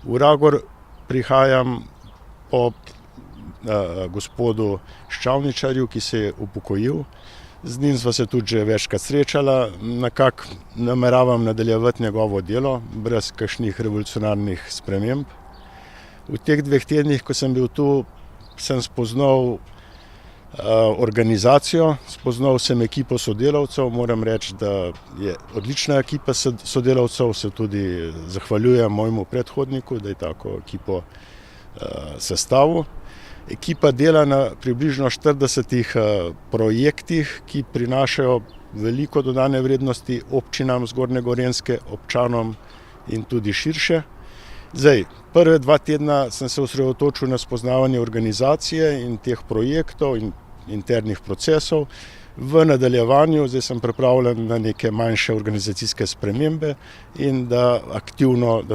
V Ragor prihajam po gospodu Ščavničarju, ki se je upokojil. Z njim sva se tudi že večkrat srečala, nekako nameravam nadaljevati njegovo delo, brez kakšnih revolucionarnih sprememb. V teh 2 tednih, ko sem bil tu, sem spoznal organizacijo, spoznal sem ekipo sodelavcev, moram reči, da je odlična ekipa sodelavcev, se tudi zahvaljujem mojemu predhodniku, da je tako ekipo sestavil. Ekipa dela na približno 40 projektih, ki prinašajo veliko dodane vrednosti občinam Zgornje Gorenjske, občanom in tudi širše. Zdaj, prve 2 tedna sem se osredotočil na spoznavanje organizacije in teh projektov in internih procesov. V nadaljevanju zdaj sem pripravljen na neke manjše organizacijske spremembe in da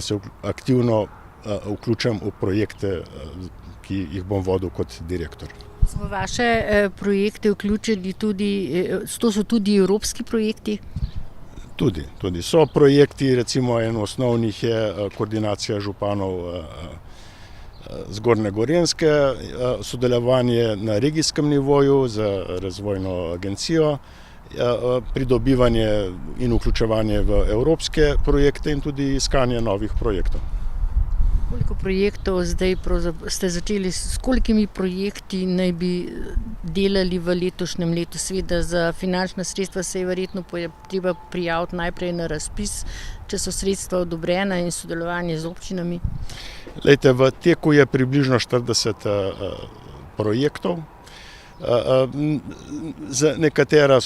se aktivno vključim v projekte, ki jih bom vodil kot direktor. So v vaše projekte vključeni tudi evropski projekti? Tudi so projekti, recimo en osnovnih je koordinacija županov Zgornje Gorenjske, sodelovanje na regijskem nivoju z razvojno agencijo, pridobivanje in vključevanje v evropske projekte in tudi iskanje novih projektov. Koliko projektov zdaj ste začeli, s kolikimi projekti naj bi delali v letošnjem letu? Seveda za finančna sredstva se je verjetno treba prijaviti najprej na razpis, če so sredstva odobrena, in sodelovanje z občinami. Glejte, v teku je približno 40 projektov. Nekatera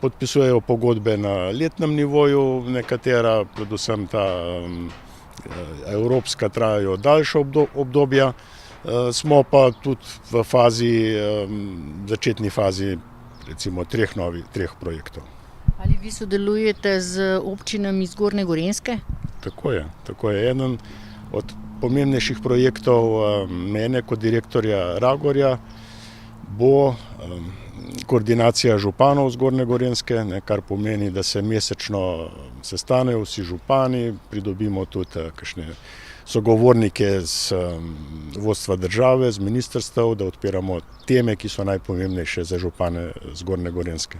podpisujejo pogodbe na letnem nivoju, nekatera, predvsem ta evropska, trajajo daljše obdobja. Smo pa tudi v začetni fazi recimo 3 projektov. Ali vi sodelujete z občinami Zgornje Gorenjske? Tako je. Eden od pomembnejših projektov mene kot direktorja Ragorja bo koordinacija županov Zgornje Gorenjske, kar pomeni, da se mesečno sestanejo vsi župani, pridobimo tudi kakšne sogovornike z vodstva države, z ministrstev, da odpiramo teme, ki so najpomembnejše za župane Zgornje Gorenjske.